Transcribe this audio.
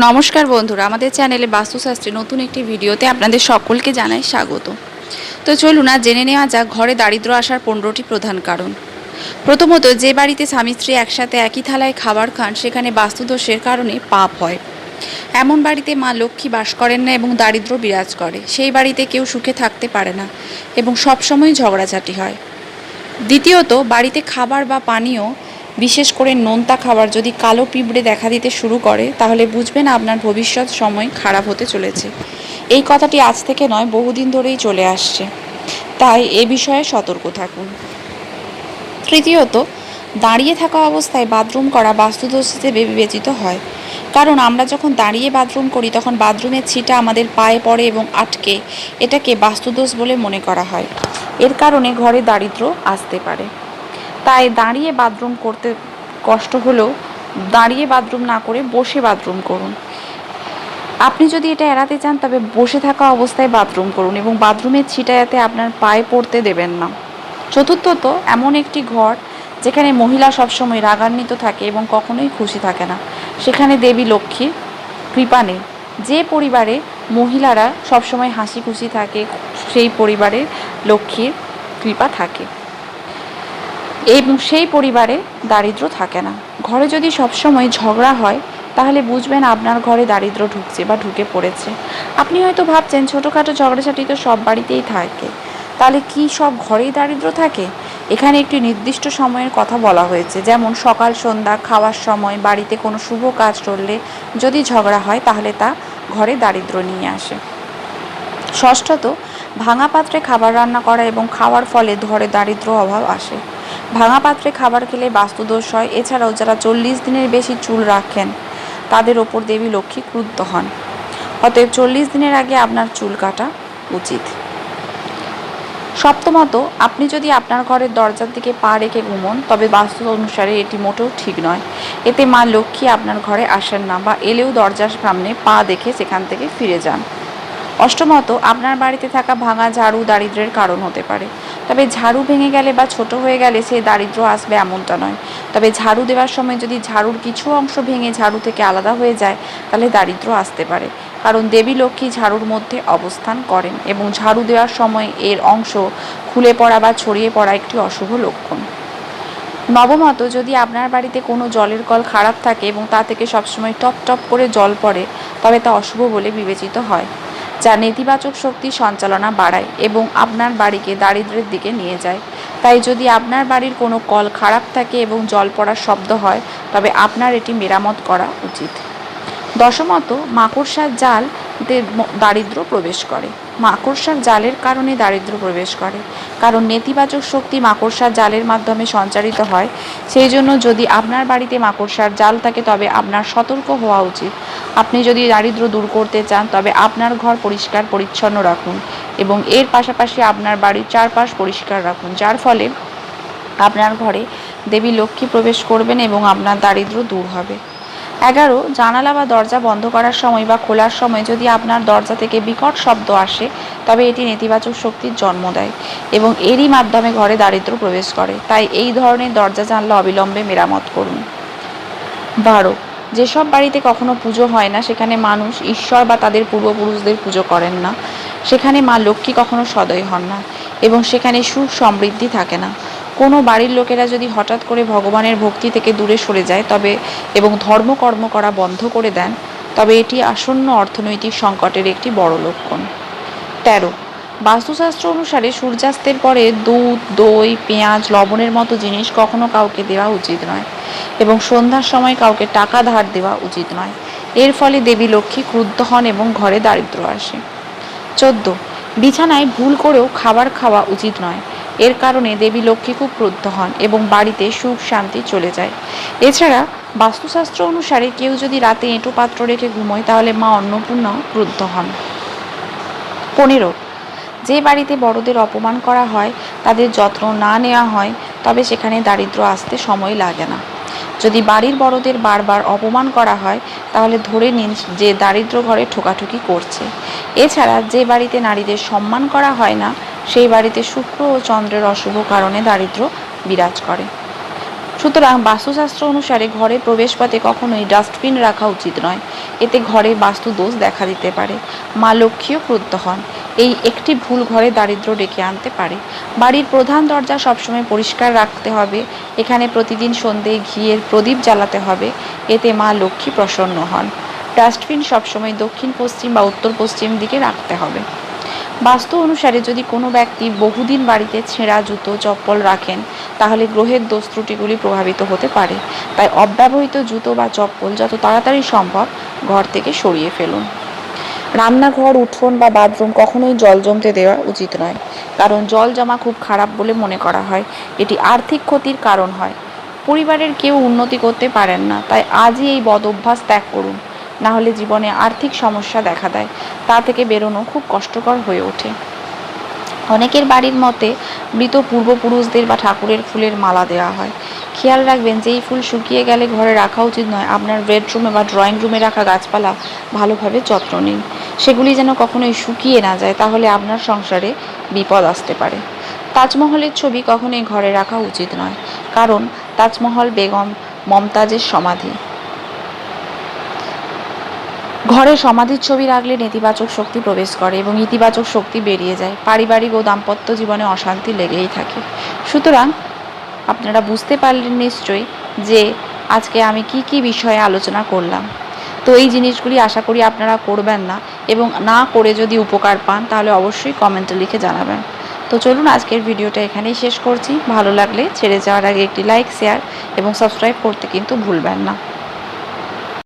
নমস্কার বন্ধুরা, আমাদের চ্যানেলে বাস্তুশাস্ত্রে নতুন একটি ভিডিওতে আপনাদের সকলকে জানাই স্বাগত। তো চলুন আজ জেনে নেওয়া যাক ঘরে দারিদ্র আসার 15টি প্রধান কারণ। প্রথমত, যে বাড়িতে স্বামী স্ত্রী একসাথে একই থালায় খাবার খান সেখানে বাস্তুদোষের কারণে পাপ হয়। এমন বাড়িতে মা লক্ষ্মী বাস করেন না এবং দারিদ্র বিরাজ করে। সেই বাড়িতে কেউ সুখে থাকতে পারে না এবং সবসময় ঝগড়াঝাটি হয়। দ্বিতীয়ত, বাড়িতে খাবার বা পানীয়, বিশেষ করে নোনতা খাবার যদি কালো পিঁপড়ে দেখা দিতে শুরু করে তাহলে বুঝবেন আপনার ভবিষ্যৎ সময় খারাপ হতে চলেছে। এই কথাটি আজ থেকে নয়, বহুদিন ধরেই চলে আসছে, তাই এ বিষয়ে সতর্ক থাকুন। তৃতীয়ত, দাঁড়িয়ে থাকা অবস্থায় বাথরুম করা বাস্তুদোষ হিসেবে বিবেচিত হয়। কারণ আমরা যখন দাঁড়িয়ে বাথরুম করি তখন বাথরুমের ছিটা আমাদের পায়ে পড়ে এবং আটকে, এটাকে বাস্তুদোষ বলে মনে করা হয়। এর কারণে ঘরে দারিদ্র আসতে পারে। তাই দাঁড়িয়ে বাথরুম করতে কষ্ট হলেও দাঁড়িয়ে বাথরুম না করে বসে বাথরুম করুন। আপনি যদি এটা এড়াতে চান তবে বসে থাকা অবস্থায় বাথরুম করুন এবং বাথরুমের ছিটা যাতে আপনার পায়ে পড়তে দেবেন না। চতুর্থত, এমন একটি ঘর যেখানে মহিলা সবসময় রাগান্বিত থাকে এবং কখনোই খুশি থাকে না, সেখানে দেবী লক্ষ্মীর কৃপা নেই। যে পরিবারে মহিলারা সবসময় হাসি খুশি থাকে সেই পরিবারে লক্ষ্মীর কৃপা থাকে এবং সেই পরিবারে দারিদ্র থাকে না। ঘরে যদি সবসময় ঝগড়া হয় তাহলে বুঝবেন আপনার ঘরে দারিদ্র ঢুকছে বা ঢুকে পড়েছে। আপনি হয়তো ভাবছেন ছোটোখাটো ঝগড়াঝাটি তো সব বাড়িতেই থাকে, তাহলে কি সব ঘরেই দারিদ্র থাকে? এখানে একটি নির্দিষ্ট সময়ের কথা বলা হয়েছে, যেমন সকাল সন্ধ্যা খাওয়ার সময় বাড়িতে কোনো শুভ কাজ চললে যদি ঝগড়া হয় তাহলে তা ঘরে দারিদ্র নিয়ে আসে। ষষ্ঠত, ভাঙা পাত্রে খাবার রান্না করা এবং খাওয়ার ফলে ঘরে দারিদ্র অভাব আসে। ভাঙা পাত্রে খাবার খেলে বাস্তুদোষ হয়। এছাড়াও যারা 40 দিনের বেশি চুল রাখেন তাদের ওপর দেবী লক্ষ্মী ক্রুদ্ধ হন। অতএব 40 দিনের আগে আপনার চুল কাটা উচিত। সপ্তমত, আপনি যদি আপনার ঘরের দরজার দিকে পা রেখে ঘুমন তবে বাস্তু অনুসারে এটি মোটেও ঠিক নয়। এতে মা লক্ষ্মী আপনার ঘরে আসেন না, বা এলেও দরজার সামনে পা দেখে সেখান থেকে ফিরে যান। অষ্টমত, আপনার বাড়িতে থাকা ভাঙা ঝাড়ু দারিদ্র্যের কারণ হতে পারে। তবে ঝাড়ু ভেঙে গেলে বা ছোট হয়ে গেলে সে দারিদ্র্য আসবে এমনটা নয়। তবে ঝাড়ু দেওয়ার সময় যদি ঝাড়ুর কিছু অংশ ভেঙে ঝাড়ু থেকে আলাদা হয়ে যায় তাহলে দারিদ্র্য আসতে পারে। কারণ দেবী লক্ষ্মী ঝাড়ুর মধ্যে অবস্থান করেন এবং ঝাড়ু দেওয়ার সময় এর অংশ খুলে পড়া বা ছড়িয়ে পড়া একটি অশুভ লক্ষণ। নবমত, যদি আপনার বাড়িতে কোনো জলের কল খারাপ থাকে এবং তা থেকে সবসময় টপ টপ করে জল পড়ে তবে তা অশুভ বলে বিবেচিত হয়, যা নেতিবাচক শক্তির সঞ্চালনা বাড়ায় এবং আপনার বাড়িকে দারিদ্র্যের দিকে নিয়ে যায়। তাই যদি আপনার বাড়ির কোনো কল খারাপ থাকে এবং জল পড়ার শব্দ হয় তবে আপনার এটি মেরামত করা উচিত। দশমত, মাকড়সার জাল দারিদ্র প্রবেশ করে। মাকড়সার জালের কারণে দারিদ্র প্রবেশ করে, কারণ নেতিবাচক শক্তি মাকড়সার জালের মাধ্যমে সঞ্চারিত হয়। সেই জন্য যদি আপনার বাড়িতে মাকড়সার জাল থাকে তবে আপনার সতর্ক হওয়া উচিত। আপনি যদি দারিদ্র দূর করতে চান তবে আপনার ঘর পরিষ্কার পরিচ্ছন্ন রাখুন এবং এর পাশাপাশি আপনার বাড়ির চারপাশ পরিষ্কার রাখুন, যার ফলে আপনার ঘরে দেবী লক্ষ্মী প্রবেশ করবেন এবং আপনার দারিদ্র দূর হবে। 11, জানালা বা দরজা বন্ধ করার সময় বা খোলার সময় যদি আপনার দরজা থেকে বিকট শব্দ আসে তবে এটি নেতিবাচক শক্তির জন্ম দেয় এবং এরই মাধ্যমে ঘরে দারিদ্র প্রবেশ করে। তাই এই ধরনের দরজা জানলা অবিলম্বে মেরামত করুন। 12, যেসব বাড়িতে কখনো পুজো হয় না, সেখানে মানুষ ঈশ্বর বা তাদের পূর্বপুরুষদের পুজো করেন না, সেখানে মা লক্ষ্মী কখনো সদয় হন না এবং সেখানে সুখ সমৃদ্ধি থাকে না। কোনো বাড়ির লোকেরা যদি হঠাৎ করে ভগবানের ভক্তি থেকে দূরে সরে যায় তবে এবং ধর্মকর্ম করা বন্ধ করে দেন তবে এটি আসন্ন অর্থনৈতিক সংকটের একটি বড় লক্ষণ। 13, বাস্তুশাস্ত্র অনুসারে সূর্যাস্তের পরে দুধ, দই, পেঁয়াজ, লবণের মতো জিনিস কখনো কাউকে দেওয়া উচিত নয় এবং সন্ধ্যার সময় কাউকে টাকা ধার দেওয়া উচিত নয়। এর ফলে দেবী লক্ষ্মী ক্রুদ্ধ হন এবং ঘরে দারিদ্র আসে। 14, বিছানায় ভুল করেও খাবার খাওয়া উচিত নয়। এর কারণে দেবী লক্ষ্মী খুব ক্রুদ্ধ হন এবং বাড়িতে সুখ শান্তি চলে যায়। এছাড়া বাস্তুশাস্ত্র অনুসারে কেউ যদি রাতে এঁটো পাত্র রেখে ঘুমোয় তাহলে মা অন্নপূর্ণা ক্রুদ্ধ হন। 15, যে বাড়িতে বড়দের অপমান করা হয়, তাদের যত্ন না নেওয়া হয় তবে সেখানে দারিদ্র আসতে সময় লাগে না। যদি বাড়ির বড়দের বারবার অপমান করা হয় তাহলে ধরে নিন যে দারিদ্র ঘরে ঠোকাঠুকি করছে। এছাড়া যে বাড়িতে নারীদের সম্মান করা হয় না সেই বাড়িতে শুক্র ও চন্দ্রের অশুভ কারণে দারিদ্র বিরাজ করে। সুতরাং বাস্তুশাস্ত্র অনুসারে ঘরের প্রবেশপথে কখনোই ডাস্টবিন রাখা উচিত নয় এতে ঘরে বাস্তু দোষ দেখা দিতে পারে। মা লক্ষ্মীও ক্রুদ্ধ হন। এই একটি ভুল ঘরে দারিদ্র্য ডেকে আনতে পারে। বাড়ির প্রধান দরজা সবসময় পরিষ্কার রাখতে হবে। এখানে প্রতিদিন সন্ধ্যে ঘিয়ের প্রদীপ জ্বালাতে হবে। এতে মা লক্ষ্মী প্রসন্ন হন। ডাস্টবিন সবসময় দক্ষিণ পশ্চিম বা উত্তর পশ্চিম দিকে রাখতে হবে। বাস্তু অনুসারে যদি কোনো ব্যক্তি বহুদিন বাড়িতে ছেঁড়া জুতো চপ্পল রাখেন, তাহলে গ্রহের দোষ ত্রুটিগুলি প্রভাবিত হতে পারে। তাই অব্যবহৃত জুতো বা চপ্পল যত তাড়াতাড়ি সম্ভব ঘর থেকে সরিয়ে ফেলুন। রান্নাঘর, উঠোন বা বাথরুম কখনোই জল জমতে দেওয়া উচিত নয়, কারণ জল জমা খুব খারাপ বলে মনে করা হয়। এটি আর্থিক ক্ষতির কারণ হয়। পরিবারের কেউ উন্নতি করতে পারেন না, তাই আজই এই বদ অভ্যাস ত্যাগ করুন, না হলে জীবনে আর্থিক সমস্যা দেখা দেয়। তা থেকে বেরোনো খুব কষ্টকর হয়ে ওঠে। অনেকের বাড়ির মতে মৃত পূর্বপুরুষদের বা ঠাকুরের ফুলের মালা দেওয়া হয়। খেয়াল রাখবেন যে এই ফুল শুকিয়ে গেলে ঘরে রাখা উচিত নয়। আপনার বেডরুমে বা ড্রয়িং রুমে রাখা গাছপালা ভালোভাবে যত্ন নিন, সেগুলি যেন কখনোই শুকিয়ে না যায়, তাহলে আপনার সংসারে বিপদ আসতে পারে। তাজমহলের ছবি কখনোই ঘরে রাখা উচিত নয়, কারণ তাজমহল বেগম মমতাজের সমাধি। ঘরে সমাধির ছবি রাখলে নেতিবাচক শক্তি প্রবেশ করে এবং ইতিবাচক শক্তি বেরিয়ে যায়। পারিবারিক ও দাম্পত্য জীবনে অশান্তি লেগেই থাকে। সুতরাং আপনারা বুঝতে পারলেন নিশ্চয়ই যে আজকে আমি কি কি বিষয়ে আলোচনা করলাম। তো এই জিনিসগুলি আশা করি আপনারা করবেন না, এবং না করে যদি উপকার পান তাহলে অবশ্যই কমেন্টে লিখে জানাবেন। তো চলুন আজকের ভিডিওটা এখানেই শেষ করছি। ভালো লাগলে ছেড়ে যাওয়ার আগে একটি লাইক, শেয়ার এবং সাবস্ক্রাইব করতে কিন্তু ভুলবেন না।